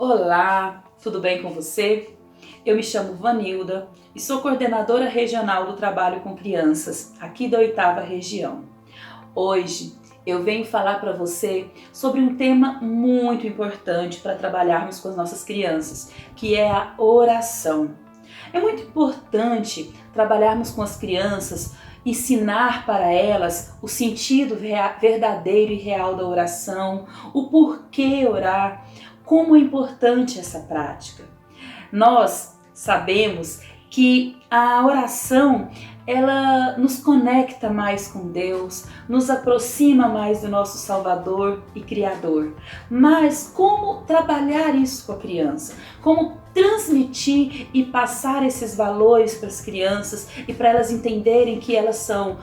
Olá, tudo bem com você? Eu me chamo Vanilda e sou coordenadora regional do trabalho com crianças aqui da 8ª região. Hoje eu venho falar para você sobre um tema muito importante para trabalharmos com as nossas crianças, que é a oração. É muito importante trabalharmos com as crianças, ensinar para elas o sentido verdadeiro e real da oração, o porquê orar, como é importante essa prática. Nós sabemos que a oração, ela nos conecta mais com Deus, nos aproxima mais do nosso Salvador e Criador. Mas como trabalhar isso com a criança? Como transmitir e passar esses valores para as crianças e para elas entenderem que elas são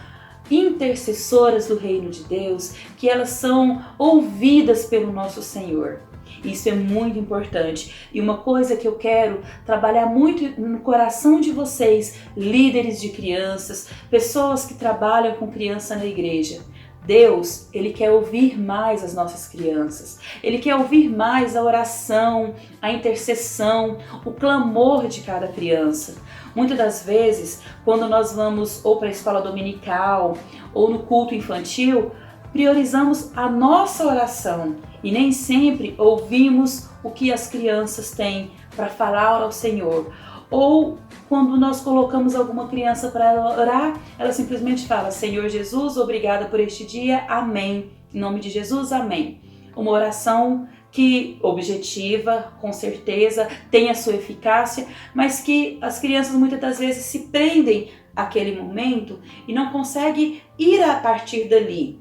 intercessoras do reino de Deus, que elas são ouvidas pelo nosso Senhor? Isso é muito importante e uma coisa que eu quero trabalhar muito no coração de vocês, líderes de crianças, pessoas que trabalham com criança na igreja. Deus, Ele quer ouvir mais as nossas crianças, Ele quer ouvir mais a oração, a intercessão, o clamor de cada criança. Muitas das vezes, quando nós vamos ou para a escola dominical ou no culto infantil, priorizamos a nossa oração e nem sempre ouvimos o que as crianças têm para falar ao Senhor. Ou quando nós colocamos alguma criança para orar, ela simplesmente fala: Senhor Jesus, obrigada por este dia, amém. Em nome de Jesus, amém. Uma oração que objetiva, com certeza, tem a sua eficácia, mas que as crianças muitas das vezes se prendem àquele momento e não conseguem ir a partir dali.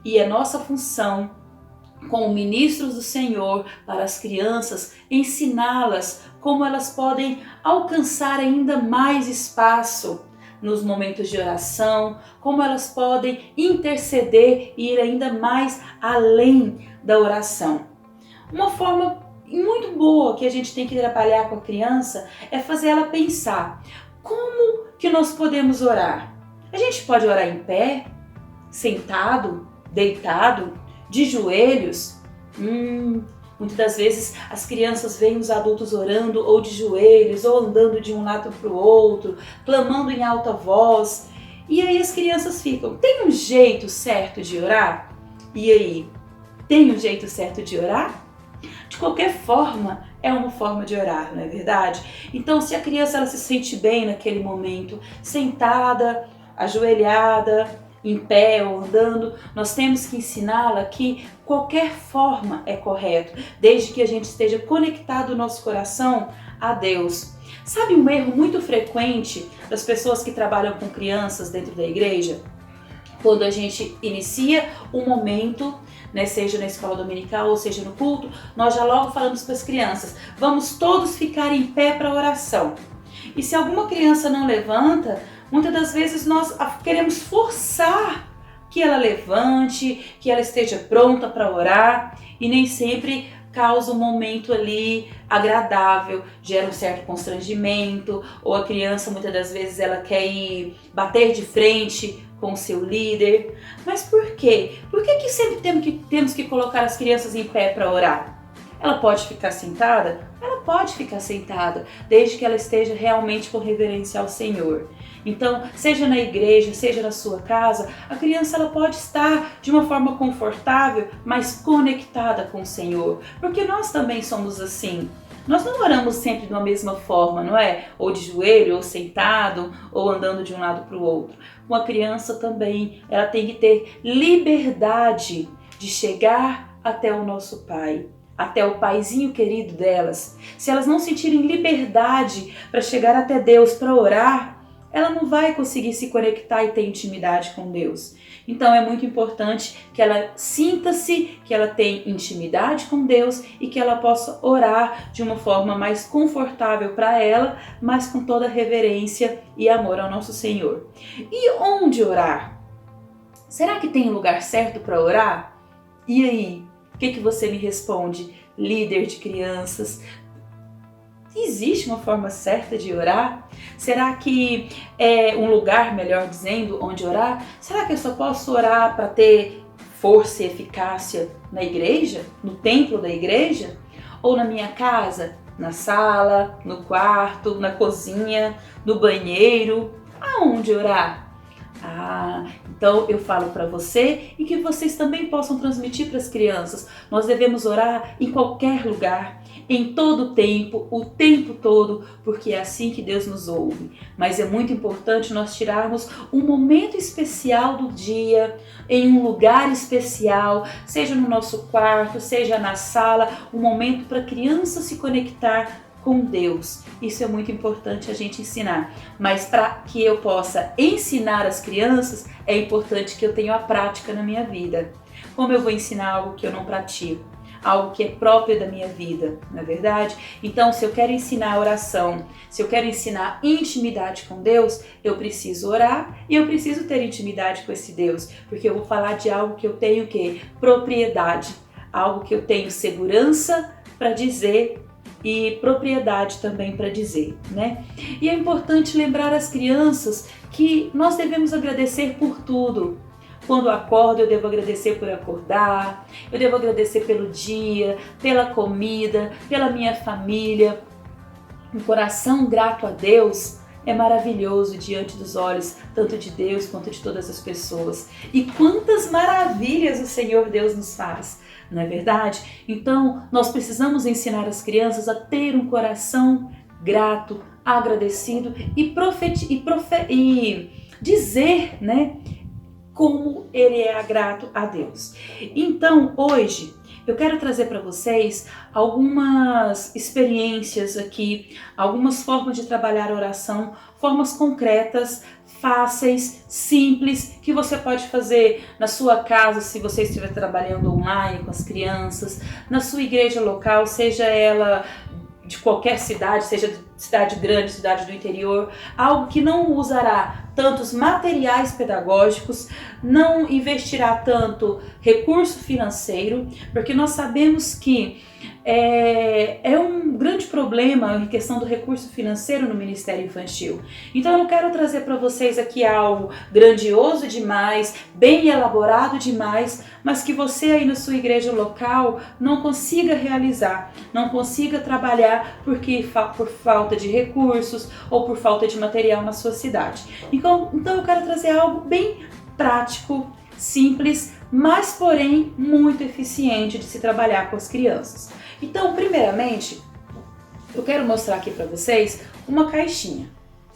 E é nossa função, como ministros do Senhor, para as crianças, ensiná-las como elas podem alcançar ainda mais espaço nos momentos de oração, como elas podem interceder e ir ainda mais além da oração. Uma forma muito boa que a gente tem que trabalhar com a criança é fazer ela pensar: como que nós podemos orar? A gente pode orar em pé, sentado, deitado, de joelhos. Muitas das vezes as crianças veem os adultos orando ou de joelhos, ou andando de um lado para o outro, clamando em alta voz. E aí as crianças ficam: tem um jeito certo de orar? E aí, tem um jeito certo de orar? De qualquer forma, é uma forma de orar, não é verdade? Então, se a criança ela se sente bem naquele momento, sentada, ajoelhada, em pé ou andando, nós temos que ensiná-la que qualquer forma é correto, desde que a gente esteja conectado o nosso coração a Deus. Sabe um erro muito frequente das pessoas que trabalham com crianças dentro da igreja? Quando a gente inicia um momento, seja na escola dominical ou seja no culto, nós já logo falamos para as crianças: vamos todos ficar em pé para a oração. E se alguma criança não levanta, muitas das vezes nós queremos forçar que ela levante, que ela esteja pronta para orar, e nem sempre causa um momento ali agradável, gera um certo constrangimento, ou a criança muitas das vezes ela quer ir bater de frente com o seu líder. Mas por quê? Por que sempre temos que colocar as crianças em pé para orar? Ela pode ficar sentada? Ela pode ficar sentada, desde que ela esteja realmente com reverência ao Senhor. Então, seja na igreja, seja na sua casa, a criança ela pode estar de uma forma confortável, mas conectada com o Senhor. Porque nós também somos assim. Nós não oramos sempre de uma mesma forma, não é? Ou de joelho, ou sentado, ou andando de um lado para o outro. Uma criança também, ela tem que ter liberdade de chegar até o nosso Pai, até o paizinho querido delas. Se elas não sentirem liberdade para chegar até Deus, para orar, ela não vai conseguir se conectar e ter intimidade com Deus. Então é muito importante que ela sinta-se que ela tem intimidade com Deus e que ela possa orar de uma forma mais confortável para ela, mas com toda reverência e amor ao nosso Senhor. E onde orar? Será que tem um lugar certo para orar? E aí, o que você me responde, líder de crianças? Existe uma forma certa de orar? Será que é um lugar, melhor dizendo, onde orar? Será que eu só posso orar para ter força e eficácia na igreja? No templo da igreja? ou na minha casa? Na sala, no quarto, na cozinha, no banheiro? Aonde orar? Então eu falo para você e que vocês também possam transmitir para as crianças. Nós devemos orar em qualquer lugar, em todo tempo, o tempo todo, porque é assim que Deus nos ouve. Mas é muito importante nós tirarmos um momento especial do dia, em um lugar especial, seja no nosso quarto, seja na sala, um momento para a criança se conectar com Deus. Isso é muito importante a gente ensinar. Mas para que eu possa ensinar as crianças, é importante que eu tenha a prática na minha vida. Como eu vou ensinar algo que eu não pratico? Algo que é próprio da minha vida, não é verdade? Então, se eu quero ensinar oração, se eu quero ensinar intimidade com Deus, eu preciso orar e eu preciso ter intimidade com esse Deus, porque eu vou falar de algo que eu tenho o quê? Propriedade, algo que eu tenho segurança para dizer e propriedade também para dizer, né? E é importante lembrar às crianças que nós devemos agradecer por tudo. Quando eu acordo, eu devo agradecer por acordar, eu devo agradecer pelo dia, pela comida, pela minha família. Um coração grato a Deus é maravilhoso diante dos olhos, tanto de Deus quanto de todas as pessoas. E quantas maravilhas o Senhor Deus nos faz, não é verdade? Então, nós precisamos ensinar as crianças a ter um coração grato, agradecido e dizer, né, como ele é grato a Deus. Então, hoje, eu quero trazer para vocês algumas experiências aqui, algumas formas de trabalhar a oração, formas concretas, fáceis, simples, que você pode fazer na sua casa, se você estiver trabalhando online com as crianças, na sua igreja local, seja ela de qualquer cidade, seja cidade grande, cidade do interior, algo que não usará tantos materiais pedagógicos, não investirá tanto recurso financeiro, porque nós sabemos que é um grande problema em questão do recurso financeiro no Ministério Infantil. Então eu não quero trazer para vocês aqui algo grandioso demais, bem elaborado demais, mas que você aí na sua igreja local não consiga realizar, não consiga trabalhar por falta de recursos ou por falta de material na sua cidade. Então eu quero trazer algo bem prático, simples, mas porém muito eficiente de se trabalhar com as crianças. Então, primeiramente, eu quero mostrar aqui para vocês uma caixinha.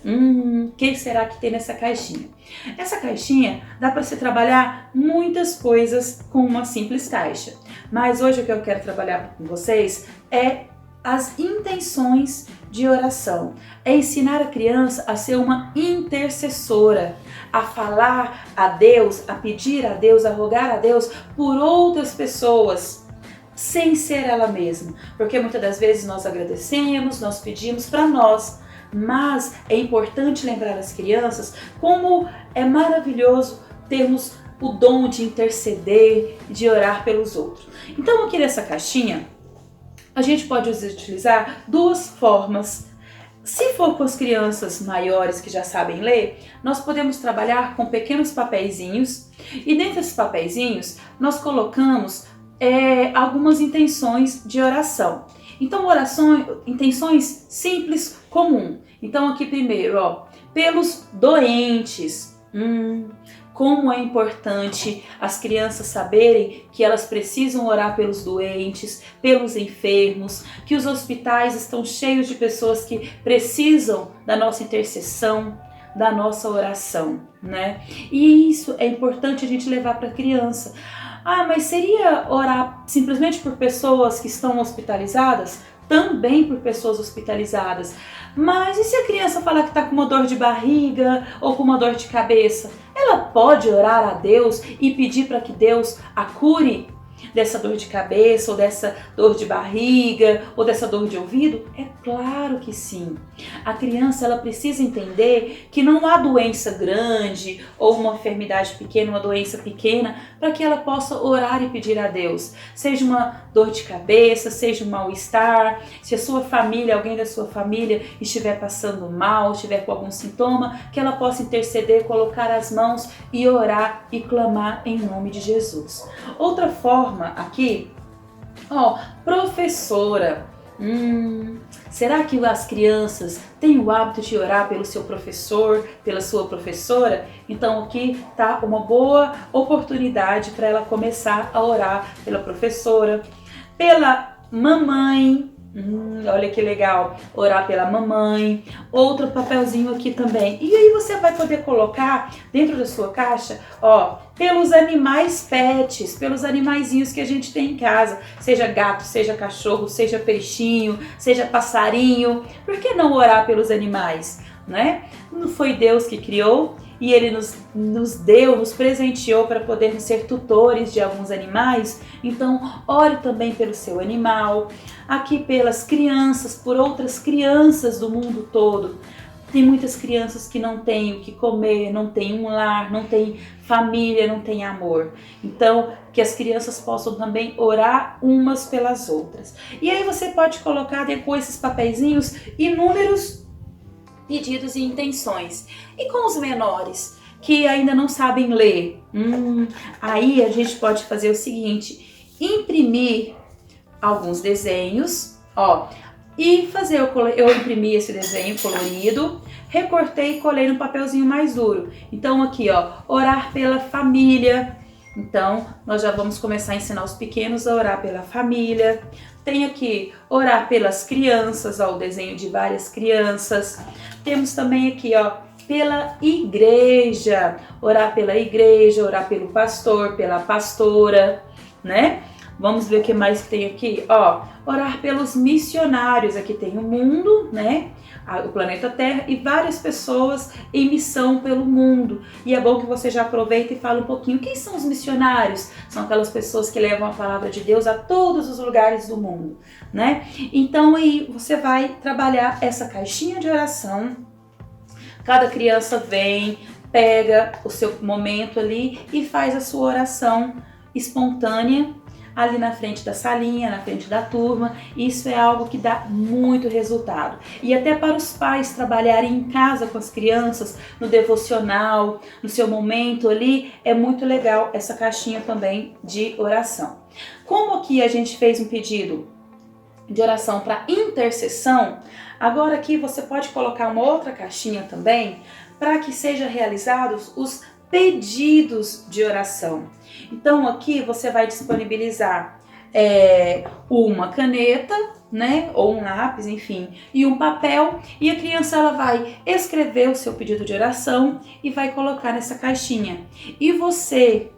O que será que tem nessa caixinha? Essa caixinha dá para se trabalhar muitas coisas com uma simples caixa. Mas hoje o que eu quero trabalhar com vocês é as intenções de oração. É ensinar a criança a ser uma intercessora, a falar a Deus, a pedir a Deus, a rogar a Deus por outras pessoas, sem ser ela mesma. Porque muitas das vezes nós agradecemos, nós pedimos para nós, mas é importante lembrar às crianças como é maravilhoso termos o dom de interceder, de orar pelos outros. Então aqui nessa caixinha, a gente pode utilizar duas formas. Se for com as crianças maiores que já sabem ler, nós podemos trabalhar com pequenos papeizinhos e dentro desses papeizinhos nós colocamos algumas intenções de oração. Então, intenções simples, comum. Então, aqui primeiro, pelos doentes. Como é importante as crianças saberem que elas precisam orar pelos doentes, pelos enfermos, que os hospitais estão cheios de pessoas que precisam da nossa intercessão, da nossa oração, né? E isso é importante a gente levar para a criança. Mas seria orar simplesmente por pessoas que estão hospitalizadas? Também por pessoas hospitalizadas. Mas e se a criança falar que está com uma dor de barriga ou com uma dor de cabeça? Ela pode orar a Deus e pedir para que Deus a cure dessa dor de cabeça, ou dessa dor de barriga, ou dessa dor de ouvido? É claro que sim. A criança ela precisa entender que não há doença grande ou uma enfermidade pequena, uma doença pequena, para que ela possa orar e pedir a Deus. Seja uma dor de cabeça, seja um mal-estar, se a sua família, alguém da sua família estiver passando mal, estiver com algum sintoma, que ela possa interceder, colocar as mãos e orar e clamar em nome de Jesus. Outra forma aqui Ó, professora. Será que as crianças têm o hábito de orar pelo seu professor, pela sua professora? Então aqui tá uma boa oportunidade para ela começar a orar pela professora, pela mamãe. Olha que legal, orar pela mamãe. Outro papelzinho aqui também. E aí você vai poder colocar dentro da sua caixa, ó, pelos animais pets, pelos animaizinhos que a gente tem em casa, seja gato, seja cachorro, seja peixinho, seja passarinho. Por que não orar pelos animais, né? Não foi Deus que criou e Ele nos deu, nos presenteou para podermos ser tutores de alguns animais. Então, ore também pelo seu animal, aqui pelas crianças, por outras crianças do mundo todo. Tem muitas crianças que não têm o que comer, não têm um lar, não têm família, não têm amor. Então, que as crianças possam também orar umas pelas outras. E aí você pode colocar depois esses papeizinhos inúmeros pedidos e intenções. E com os menores que ainda não sabem ler? Aí a gente pode fazer o seguinte: imprimir alguns desenhos, ó, e fazer, eu imprimi esse desenho colorido, recortei e colei no papelzinho mais duro. Então aqui, ó, orar pela família. Então nós já vamos começar a ensinar os pequenos a orar pela família. Tem aqui orar pelas crianças, ó, o desenho de várias crianças. Temos também aqui, ó, pela igreja, orar pela igreja, orar pelo pastor, pela pastora, né? Vamos ver o que mais que tem aqui, ó, orar pelos missionários. Aqui tem o mundo, né? O planeta Terra e várias pessoas em missão pelo mundo. E é bom que você já aproveita e fala um pouquinho. Quem são os missionários? São aquelas pessoas que levam a palavra de Deus a todos os lugares do mundo, né? Então aí você vai trabalhar essa caixinha de oração. Cada criança vem, pega o seu momento ali e faz a sua oração espontânea ali na frente da salinha, na frente da turma. Isso é algo que dá muito resultado. E até para os pais trabalharem em casa com as crianças, no devocional, no seu momento ali, é muito legal essa caixinha também de oração. Como aqui a gente fez um pedido de oração para intercessão, agora aqui você pode colocar uma outra caixinha também para que sejam realizados os pedidos de oração. Então aqui você vai disponibilizar uma caneta, né, ou um lápis, enfim, e um papel, e a criança ela vai escrever o seu pedido de oração e vai colocar nessa caixinha. E você,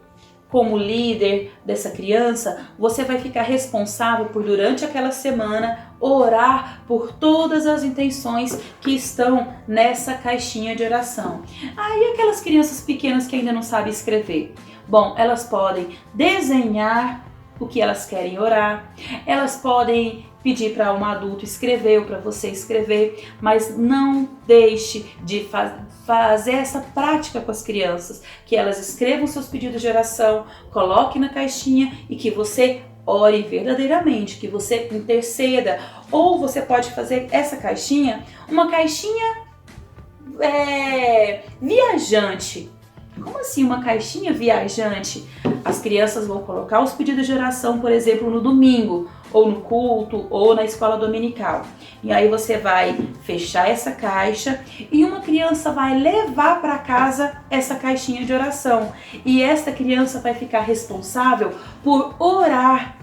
como líder dessa criança, você vai ficar responsável por, durante aquela semana, orar por todas as intenções que estão nessa caixinha de oração. E aquelas crianças pequenas que ainda não sabem escrever? Bom, elas podem desenhar o que elas querem orar, elas podem pedir para um adulto escrever ou para você escrever, mas não deixe de fazer essa prática com as crianças, que elas escrevam seus pedidos de oração, coloque na caixinha e que você ore verdadeiramente, que você interceda. Ou você pode fazer essa caixinha, uma caixinha viajante. Como assim uma caixinha viajante? As crianças vão colocar os pedidos de oração, por exemplo, no domingo, ou no culto, ou na escola dominical. E aí você vai fechar essa caixa e uma criança vai levar para casa essa caixinha de oração. E esta criança vai ficar responsável por orar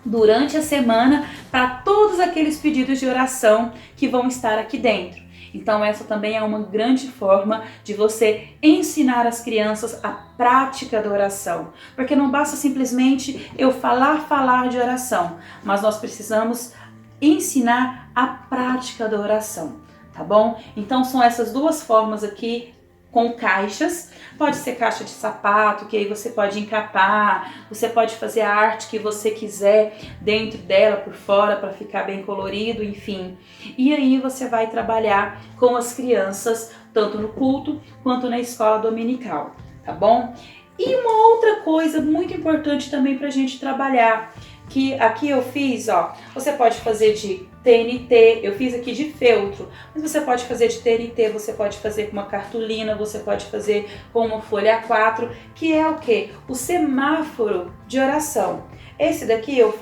durante a semana para todos aqueles pedidos de oração que vão estar aqui dentro. Então essa também é uma grande forma de você ensinar as crianças a prática da oração. Porque não basta simplesmente eu falar de oração, mas nós precisamos ensinar a prática da oração, tá bom? Então são essas duas formas aqui com caixas. Pode ser caixa de sapato, que aí você pode encapar, você pode fazer a arte que você quiser dentro dela, por fora, para ficar bem colorido, enfim. E aí você vai trabalhar com as crianças, tanto no culto quanto na escola dominical, tá bom? E uma outra coisa muito importante também pra gente trabalhar, que aqui eu fiz, ó, você pode fazer de TNT, eu fiz aqui de feltro, mas você pode fazer de TNT, você pode fazer com uma cartolina, você pode fazer com uma folha A4, que é o quê? O semáforo de oração. Esse daqui eu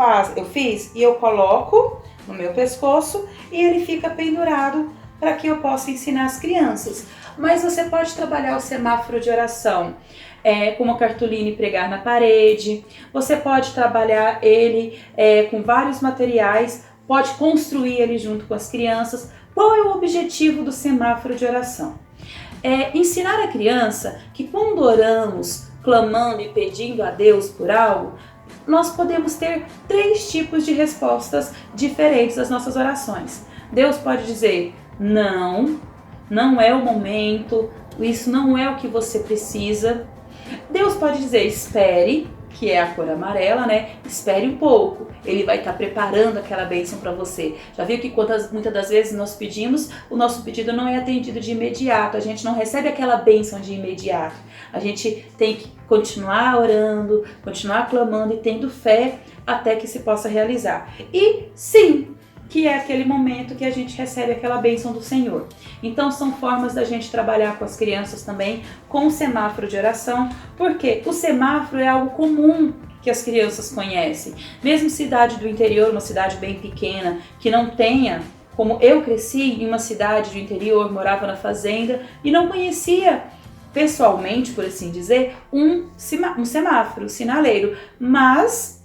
fiz e eu coloco no meu pescoço e ele fica pendurado para que eu possa ensinar as crianças. Mas você pode trabalhar o semáforo de oração com uma cartolina e pregar na parede. Você pode trabalhar ele com vários materiais, pode construir ele junto com as crianças. Qual é o objetivo do semáforo de oração? Ensinar a criança que quando oramos, clamando e pedindo a Deus por algo, nós podemos ter 3 tipos de respostas diferentes às nossas orações. Deus pode dizer, não é o momento, isso não é o que você precisa. Deus pode dizer, espere, que é a cor amarela, né? Espere um pouco, ele vai estar preparando aquela bênção para você. Já viu que muitas das vezes nós pedimos, o nosso pedido não é atendido de imediato, a gente não recebe aquela bênção de imediato. A gente tem que continuar orando, continuar clamando e tendo fé até que se possa realizar. E sim, que é aquele momento que a gente recebe aquela bênção do Senhor. Então são formas da gente trabalhar com as crianças também, com o semáforo de oração, porque o semáforo é algo comum que as crianças conhecem. Mesmo cidade do interior, uma cidade bem pequena, que não tenha, como eu cresci em uma cidade do interior, morava na fazenda e não conhecia pessoalmente, por assim dizer, um semáforo, um sinaleiro, mas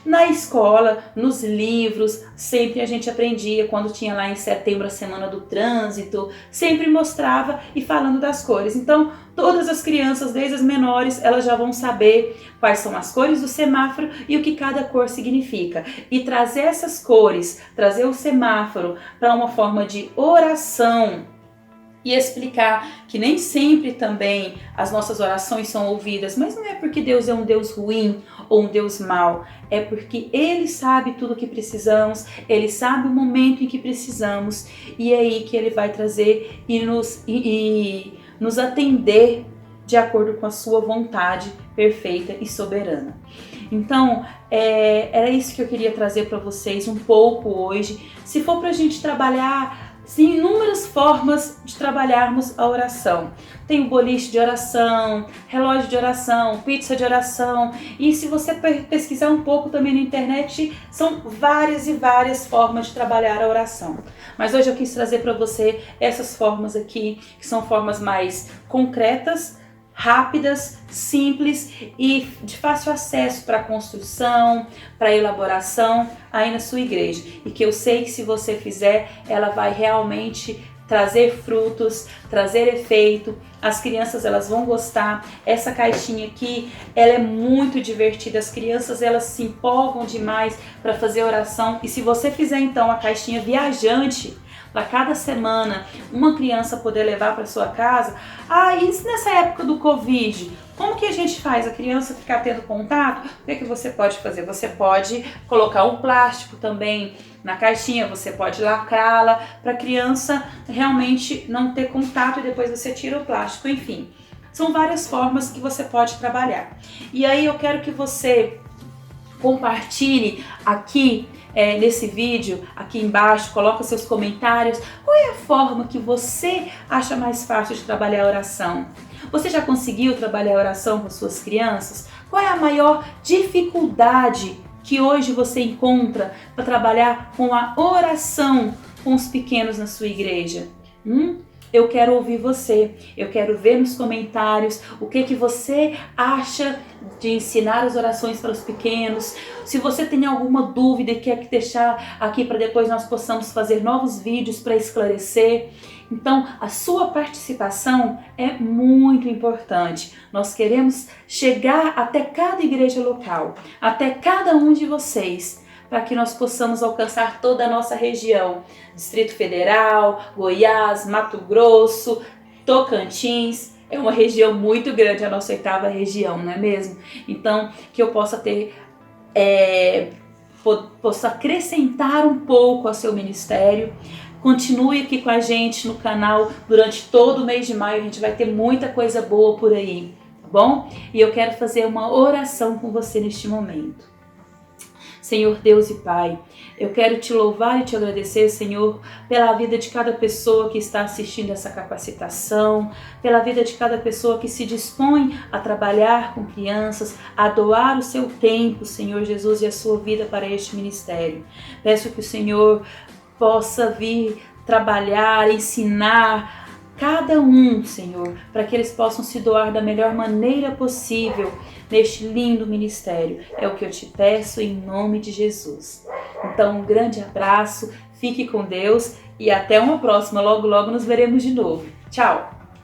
na escola, nos livros, sempre a gente aprendia, quando tinha lá em setembro a semana do trânsito, sempre mostrava e falando das cores. Então, todas as crianças, desde as menores, elas já vão saber quais são as cores do semáforo e o que cada cor significa. E trazer essas cores, trazer o semáforo para uma forma de oração, e explicar que nem sempre também as nossas orações são ouvidas, mas não é porque Deus é um Deus ruim ou um Deus mau, é porque Ele sabe tudo o que precisamos, Ele sabe o momento em que precisamos e é aí que Ele vai trazer e nos atender de acordo com a sua vontade perfeita e soberana. Então, era isso que eu queria trazer para vocês um pouco hoje. Se for para a gente trabalhar inúmeras formas de trabalharmos a oração. Tem o boliche de oração, relógio de oração, pizza de oração, e se você pesquisar um pouco também na internet, são várias e várias formas de trabalhar a oração. Mas hoje eu quis trazer para você essas formas aqui, que são formas mais concretas, rápidas, simples e de fácil acesso para a construção, para a elaboração aí na sua igreja. E que eu sei que se você fizer, ela vai realmente trazer frutos, trazer efeito. As crianças elas vão gostar. Essa caixinha aqui, ela é muito divertida. As crianças elas se empolgam demais para fazer oração. E se você fizer então a caixinha viajante, para cada semana uma criança poder levar para sua casa. E nessa época do Covid, como que a gente faz a criança ficar tendo contato? O que você pode fazer? Você pode colocar um plástico também na caixinha, você pode lacrá-la para a criança realmente não ter contato e depois você tira o plástico, enfim. São várias formas que você pode trabalhar. E aí eu quero que você compartilhe aqui nesse vídeo, aqui embaixo, coloca seus comentários. Qual é a forma que você acha mais fácil de trabalhar a oração? Você já conseguiu trabalhar a oração com suas crianças? Qual é a maior dificuldade que hoje você encontra para trabalhar com a oração com os pequenos na sua igreja? Eu quero ouvir você, eu quero ver nos comentários o que você acha de ensinar as orações para os pequenos. Se você tem alguma dúvida e quer deixar aqui para depois nós possamos fazer novos vídeos para esclarecer. Então, a sua participação é muito importante. Nós queremos chegar até cada igreja local, até cada um de vocês, para que nós possamos alcançar toda a nossa região, Distrito Federal, Goiás, Mato Grosso, Tocantins. É uma região muito grande, a nossa 8ª região, não é mesmo? Então, que eu possa possa acrescentar um pouco ao seu ministério. Continue aqui com a gente no canal durante todo o mês de maio, a gente vai ter muita coisa boa por aí, tá bom? E eu quero fazer uma oração com você neste momento. Senhor Deus e Pai, eu quero te louvar e te agradecer, Senhor, pela vida de cada pessoa que está assistindo essa capacitação, pela vida de cada pessoa que se dispõe a trabalhar com crianças, a doar o seu tempo, Senhor Jesus, e a sua vida para este ministério. Peço que o Senhor possa vir trabalhar, ensinar cada um, Senhor, para que eles possam se doar da melhor maneira possível neste lindo ministério. É o que eu te peço em nome de Jesus. Então, um grande abraço, fique com Deus e até uma próxima. Logo, logo nos veremos de novo. Tchau!